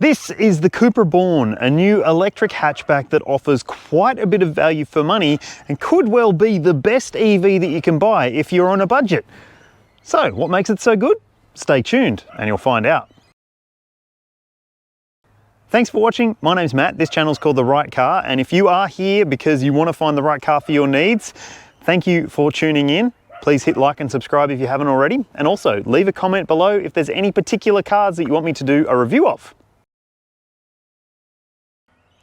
This is the Cupra Born, a new electric hatchback that offers quite a bit of value for money and could well be the best EV that you can buy if you're on a budget. So, what makes it so good? Stay tuned and you'll find out. Thanks for watching. My name's Matt. This channel's called The Right Car, and if you are here because you want to find the right car for your needs, thank you for tuning in. Please hit like and subscribe if you haven't already, and also leave a comment below if there's any particular cars that you want me to do a review of.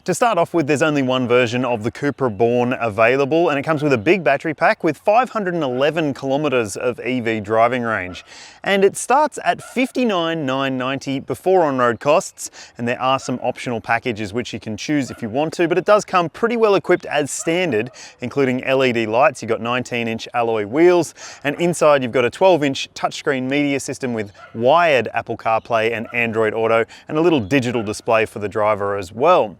To start off with, there's only one version of the Cupra Born available, and it comes with a big battery pack with 511 kilometres of EV driving range. And it starts at $59,990 before on-road costs, and there are some optional packages which you can choose if you want to, but it does come pretty well equipped as standard, including LED lights. You've got 19-inch alloy wheels, and inside you've got a 12-inch touchscreen media system with wired Apple CarPlay and Android Auto, and a little digital display for the driver as well.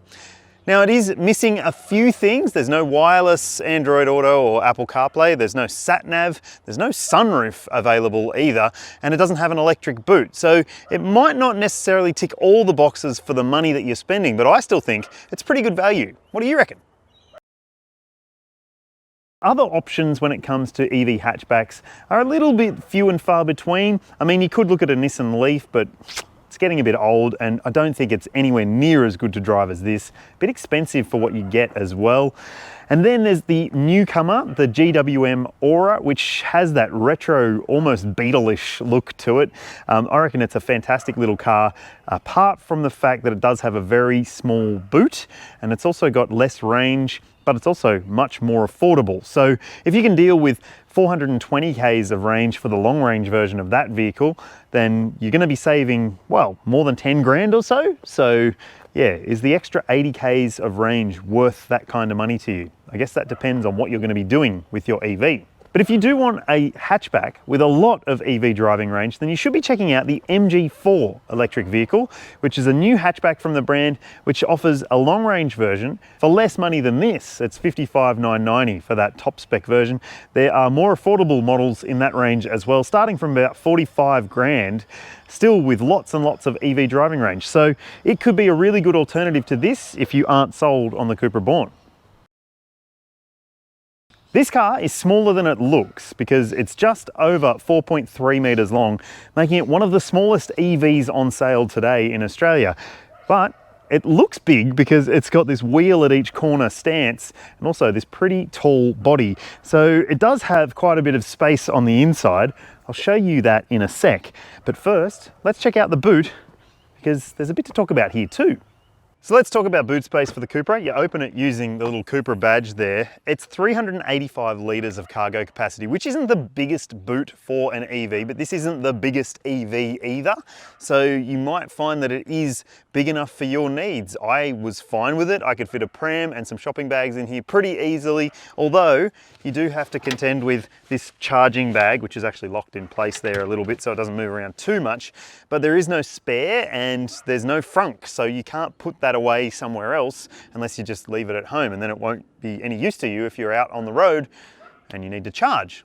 Now, it is missing a few things. There's no wireless Android Auto or Apple CarPlay, there's no sat-nav, there's no sunroof available either, and it doesn't have an electric boot. So it might not necessarily tick all the boxes for the money that you're spending, but I still think it's pretty good value. What do you reckon? Other options when it comes to EV hatchbacks are a little bit few and far between. I mean, you could look at a Nissan Leaf, but it's getting a bit old, and I don't think it's anywhere near as good to drive as this. A bit expensive for what you get as well. And then there's the newcomer, the GWM Aura, which has that retro, almost Beetle-ish look to it. I reckon it's a fantastic little car, apart from the fact that it does have a very small boot, and it's also got less range, but it's also much more affordable. So if you can deal with 420 k's of range for the long range version of that vehicle, then you're going to be saving, well, more than 10 grand or so. So yeah, is the extra 80 k's of range worth that kind of money to you? I guess that depends on what you're going to be doing with your EV. But if you do want a hatchback with a lot of EV driving range, then you should be checking out the MG4 electric vehicle, which is a new hatchback from the brand, which offers a long range version for less money than this. It's $55,990 for that top spec version. There are more affordable models in that range as well, starting from about 45 grand, still with lots and lots of EV driving range. So it could be a really good alternative to this if you aren't sold on the Cupra Born. This car is smaller than it looks because it's just over 4.3 metres long, making it one of the smallest EVs on sale today in Australia. But it looks big because it's got this wheel at each corner stance and also this pretty tall body. So it does have quite a bit of space on the inside. I'll show you that in a sec. But first, let's check out the boot because there's a bit to talk about here too. So let's talk about boot space for the Cupra. You open it using the little Cupra badge there. It's 385 litres of cargo capacity, which isn't the biggest boot for an EV, but this isn't the biggest EV either. So you might find that it is big enough for your needs. I was fine with it. I could fit a pram and some shopping bags in here pretty easily, although you do have to contend with this charging bag, which is actually locked in place there a little bit so it doesn't move around too much. But there is no spare and there's no frunk, so you can't put that away somewhere else unless you just leave it at home, and then it won't be any use to you if you're out on the road and you need to charge.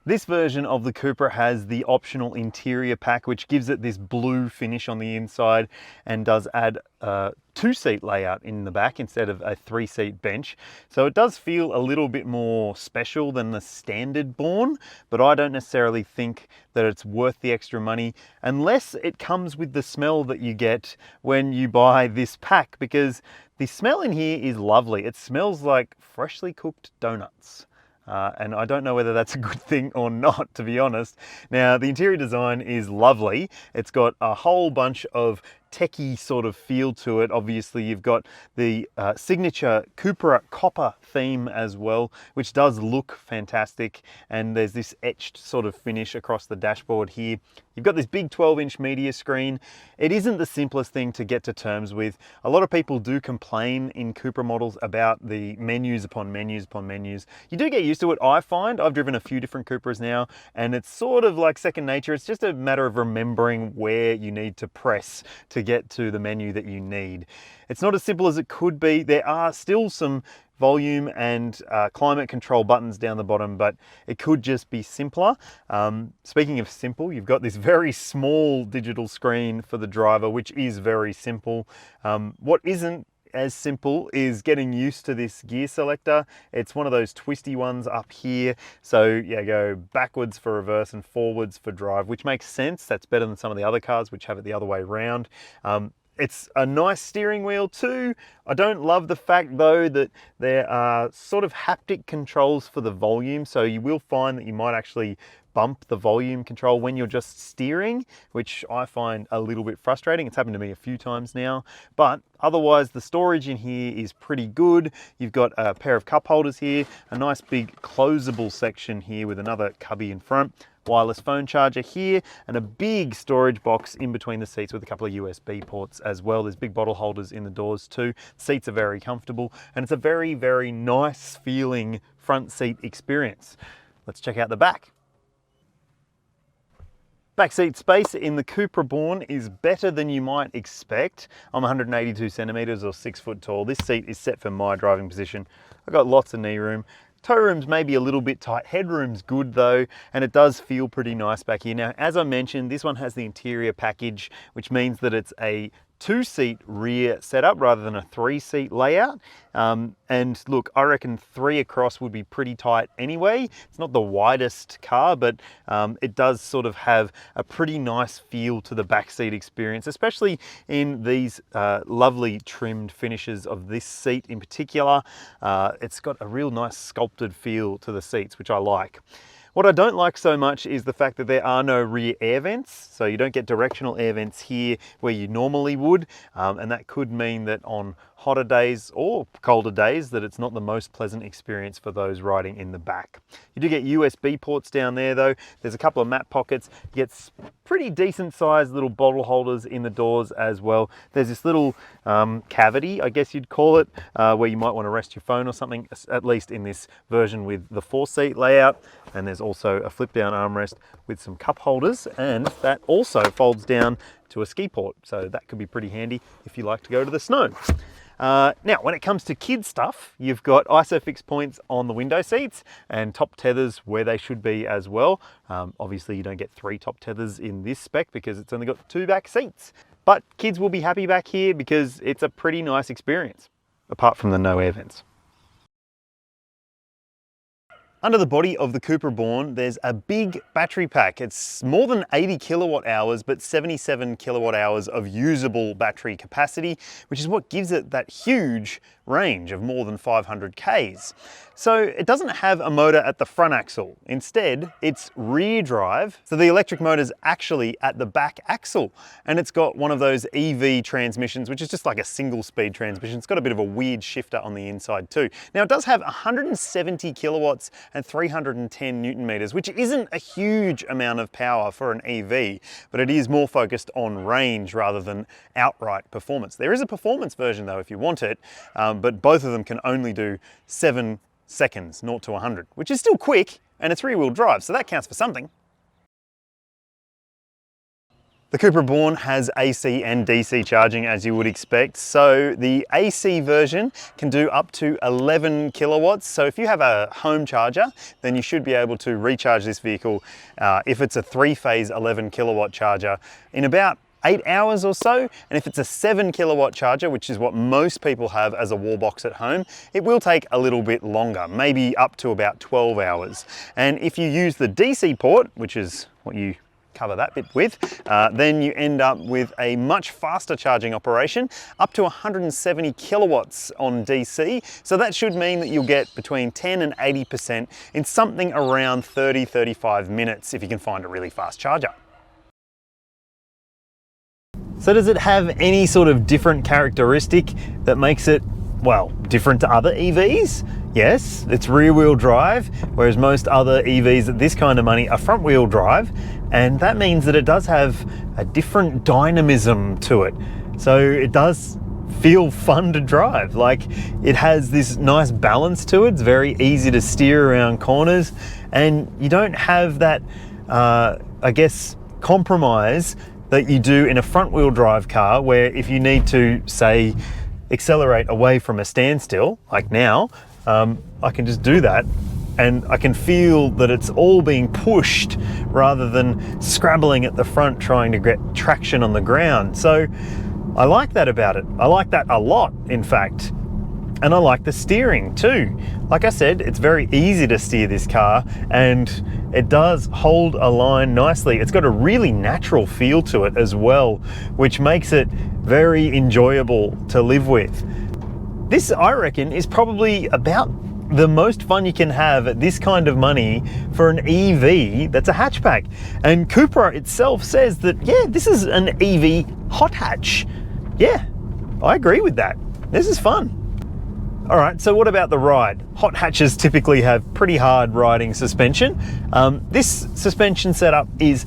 This version of the Cupra has the optional interior pack, which gives it this blue finish on the inside and does add a two-seat layout in the back instead of a three-seat bench. So it does feel a little bit more special than the standard Born, but I don't necessarily think that it's worth the extra money unless it comes with the smell that you get when you buy this pack, because the smell in here is lovely. It smells like freshly cooked donuts. And I don't know whether that's a good thing or not, to be honest. Now, the interior design is lovely. It's got a whole bunch of techie sort of feel to it. Obviously, you've got the signature Cupra copper theme as well, which does look fantastic. And there's this etched sort of finish across the dashboard here. You've got this big 12-inch media screen. It isn't the simplest thing to get to terms with. A lot of people do complain in Cupra models about the menus upon menus upon menus. You do get used to it, I find. I've driven a few different Cupras now, and it's sort of like second nature. It's just a matter of remembering where you need to press to get to the menu that you need. It's not as simple as it could be. There are still some volume and climate control buttons down the bottom, but it could just be simpler. Speaking of simple, you've got this very small digital screen for the driver, which is very simple. What isn't as simple is getting used to this gear selector. It's one of those twisty ones up here. So yeah, go backwards for reverse and forwards for drive, which makes sense. That's better than some of the other cars which have it the other way around. It's a nice steering wheel too. I don't love the fact though that there are sort of haptic controls for the volume. So you will find that you might actually bump the volume control when you're just steering, which I find a little bit frustrating. It's happened to me a few times now, but otherwise the storage in here is pretty good. You've got a pair of cup holders here, a nice big closable section here with another cubby in front, wireless phone charger here, and a big storage box in between the seats with a couple of USB ports as well. There's big bottle holders in the doors too. Seats are very comfortable, and it's a very, very nice feeling front seat experience. Let's check out the back. Backseat space in the Cupra Born is better than you might expect. I'm 182 centimeters or 6 foot tall. This seat is set for my driving position. I've got lots of knee room. Toe room's maybe a little bit tight. Headroom's good though, and it does feel pretty nice back here. Now, as I mentioned, this one has the interior package, which means that it's a 2-seat rear setup rather than a 3-seat layout. And look, I reckon 3 across would be pretty tight anyway. It's not the widest car, but it does sort of have a pretty nice feel to the backseat experience, especially in these lovely trimmed finishes of this seat in particular. It's got a real nice sculpted feel to the seats, which I like. What I don't like so much is the fact that there are no rear air vents, so you don't get directional air vents here where you normally would, and that could mean that on hotter days or colder days that it's not the most pleasant experience for those riding in the back. You do get USB ports down there though. There's a couple of map pockets. You get pretty decent sized little bottle holders in the doors as well. There's this little cavity, I guess you'd call it, where you might want to rest your phone or something, at least in this version with the 4-seat layout. And there's also a flip down armrest with some cup holders, and that also folds down to a ski port. So that could be pretty handy if you like to go to the snow. Now, when it comes to kid stuff, you've got ISOFIX points on the window seats and top tethers where they should be as well. Obviously, you don't get 3 top tethers in this spec because it's only got 2 back seats. But kids will be happy back here because it's a pretty nice experience, apart from the no air vents. Under the body of the Cupra Born, there's a big battery pack. It's more than 80 kilowatt hours, but 77 kilowatt hours of usable battery capacity, which is what gives it that huge range of more than 500 Ks. So it doesn't have a motor at the front axle. Instead, it's rear drive. So the electric motor's actually at the back axle, and it's got one of those EV transmissions, which is just like a single speed transmission. It's got a bit of a weird shifter on the inside too. Now it does have 170 kilowatts and 310 Newton meters, which isn't a huge amount of power for an EV, but it is more focused on range rather than outright performance. There is a performance version though if you want it, but both of them can only do 7 seconds, 0 to 100, which is still quick, and it's rear-wheel drive, so that counts for something. The Cupra Born has AC and DC charging, as you would expect. So the AC version can do up to 11 kilowatts. So if you have a home charger, then you should be able to recharge this vehicle if it's a 3-phase 11 kilowatt charger in about 8 hours or so. And if it's a 7 kilowatt charger, which is what most people have as a wall box at home, it will take a little bit longer, maybe up to about 12 hours. And if you use the DC port, which is what you cover that bit with, then you end up with a much faster charging operation, up to 170 kilowatts on DC. So that should mean that you'll get between 10 and 80% in something around 30-35 minutes if you can find a really fast charger. So does it have any sort of different characteristic that makes it, well, different to other EVs? Yes, it's rear-wheel drive, whereas most other EVs at this kind of money are front-wheel drive, and that means that it does have a different dynamism to it. So it does feel fun to drive. Like, it has this nice balance to it. It's very easy to steer around corners, and you don't have that, I guess, compromise that you do in a front-wheel drive car, where if you need to, say, accelerate away from a standstill, like now, I can just do that, and I can feel that it's all being pushed rather than scrabbling at the front trying to get traction on the ground. So I like that about it. I like that a lot, in fact. And I like the steering too. Like I said, it's very easy to steer this car, and it does hold a line nicely. It's got a really natural feel to it as well, which makes it very enjoyable to live with. This, I reckon, is probably about the most fun you can have at this kind of money for an EV that's a hatchback. And Cupra itself says that, yeah, this is an EV hot hatch. Yeah, I agree with that. This is fun. All right, so what about the ride? Hot hatches typically have pretty hard riding suspension. This suspension setup is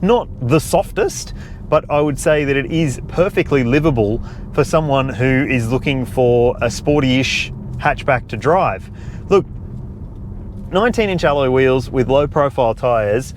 not the softest, but I would say that it is perfectly livable for someone who is looking for a sporty-ish hatchback to drive. Look, 19-inch alloy wheels with low-profile tyres,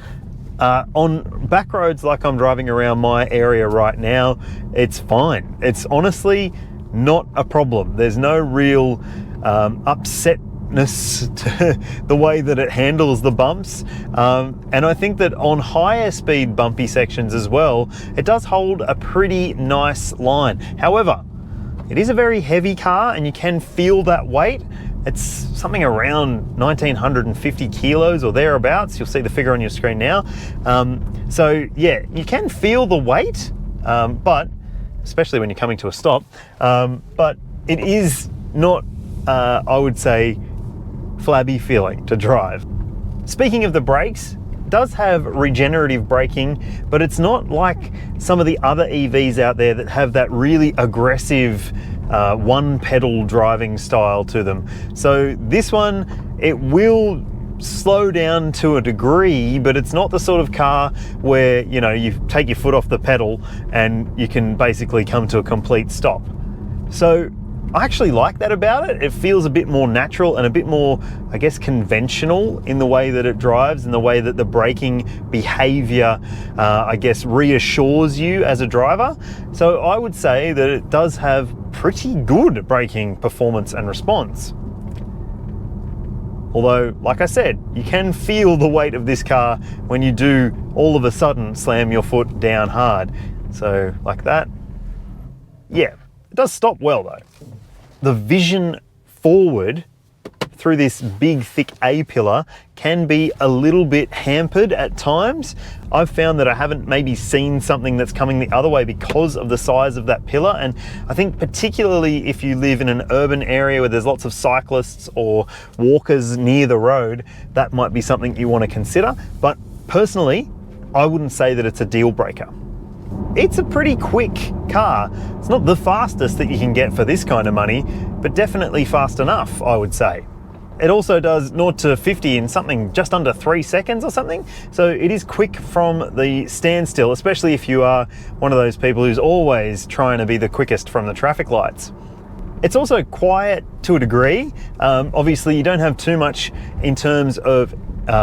on back roads like I'm driving around my area right now, it's fine. It's honestly not a problem. There's no real upsetness to the way that it handles the bumps. And I think that on higher speed bumpy sections as well, it does hold a pretty nice line. However, it is a very heavy car and you can feel that weight. It's something around 1950 kilos or thereabouts. You'll see the figure on your screen now. So yeah, you can feel the weight, but especially when you're coming to a stop, but it is not, I would say, flabby feeling to drive. Speaking of the brakes, it does have regenerative braking, but it's not like some of the other EVs out there that have that really aggressive one pedal driving style to them. So this one, it will slow down to a degree, but it's not the sort of car where, you know, you take your foot off the pedal and you can basically come to a complete stop. So I actually like that about it. It feels a bit more natural and a bit more, I guess, conventional in the way that it drives and the way that the braking behavior, I guess, reassures you as a driver. So I would say that it does have pretty good braking performance and response. Although, like I said, you can feel the weight of this car when you do all of a sudden slam your foot down hard. So like that. Yeah, it does stop well though. The vision forward through this big thick A-pillar can be a little bit hampered at times. I've found that I haven't maybe seen something that's coming the other way because of the size of that pillar, and I think particularly if you live in an urban area where there's lots of cyclists or walkers near the road, that might be something you want to consider. But personally, I wouldn't say that it's a deal breaker. It's a pretty quick car. It's not the fastest that you can get for this kind of money, but definitely fast enough, I would say. It also does 0 to 50 in something just under 3 seconds or something. So it is quick from the standstill, especially if you are one of those people who's always trying to be the quickest from the traffic lights. It's also quiet to a degree. Obviously you don't have too much in terms of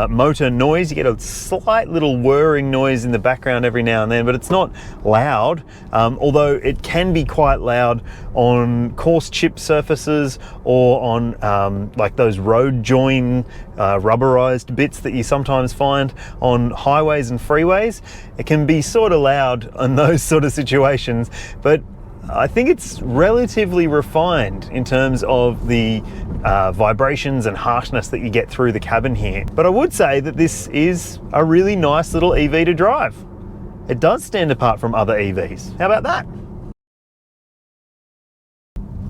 motor noise. You get a slight little whirring noise in the background every now and then, but it's not loud, although it can be quite loud on coarse chip surfaces or on like those road join rubberized bits that you sometimes find on highways and freeways. It can be sort of loud on those sort of situations, but I think it's relatively refined in terms of the vibrations and harshness that you get through the cabin here. But I would say that this is a really nice little EV to drive. It does stand apart from other EVs. How about that?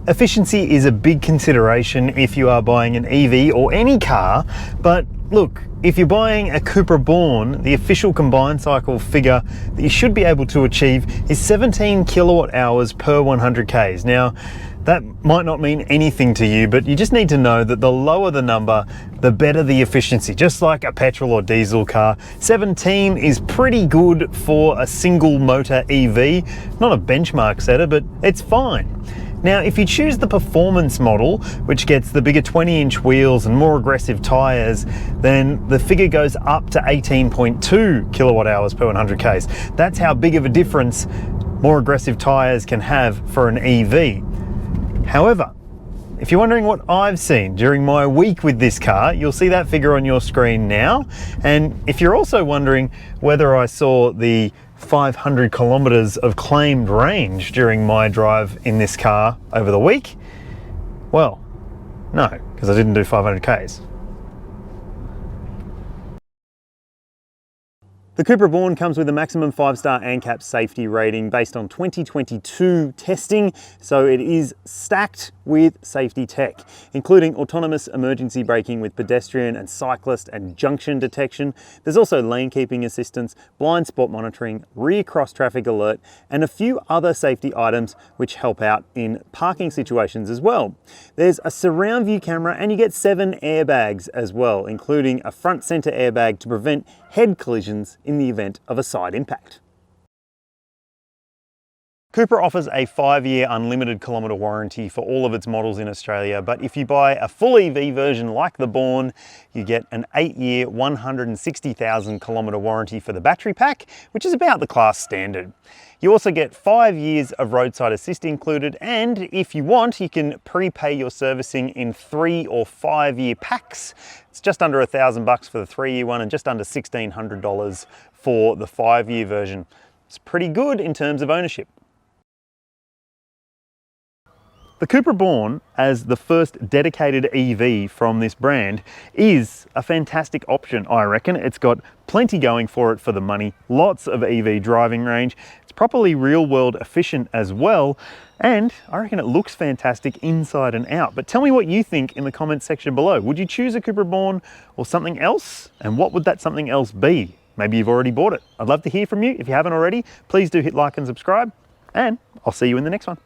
Efficiency is a big consideration if you are buying an EV or any car, but look, if you're buying a Cupra Born, the official combined cycle figure that you should be able to achieve is 17 kilowatt hours per 100 Ks. Now, that might not mean anything to you, but you just need to know that the lower the number, the better the efficiency. Just like a petrol or diesel car, 17 is pretty good for a single motor EV. Not a benchmark setter, but it's fine. Now, if you choose the performance model, which gets the bigger 20-inch wheels and more aggressive tyres, then the figure goes up to 18.2 kilowatt hours per 100 Ks. That's how big of a difference more aggressive tyres can have for an EV. However, if you're wondering what I've seen during my week with this car, you'll see that figure on your screen now. And if you're also wondering whether I saw the 500 kilometers of claimed range during my drive in this car over the week, well, no, because I didn't do 500 Ks. The Cupra Born comes with a maximum 5-star ANCAP safety rating based on 2022 testing, so it is stacked with safety tech, including autonomous emergency braking with pedestrian and cyclist and junction detection. There's also lane keeping assistance, blind spot monitoring, rear cross traffic alert, and a few other safety items which help out in parking situations as well. There's a surround view camera and you get 7 airbags as well, including a front center airbag to prevent head collisions in the event of a side impact. Cupra offers a 5-year unlimited kilometre warranty for all of its models in Australia, but if you buy a full EV version like the Born, you get an 8-year, 160,000 kilometre warranty for the battery pack, which is about the class standard. You also get 5 years of roadside assist included, and if you want, you can prepay your servicing in 3 or 5 year packs. It's just under $1,000 for the 3-year one and just under $1,600 for the 5-year version. It's pretty good in terms of ownership. The Cupra Born, as the first dedicated EV from this brand, is a fantastic option, I reckon. It's got plenty going for it for the money, lots of EV driving range, it's properly real-world efficient as well, and I reckon it looks fantastic inside and out. But tell me what you think in the comments section below. Would you choose a Cupra Born or something else? And what would that something else be? Maybe you've already bought it. I'd love to hear from you. If you haven't already, please do hit like and subscribe, and I'll see you in the next one.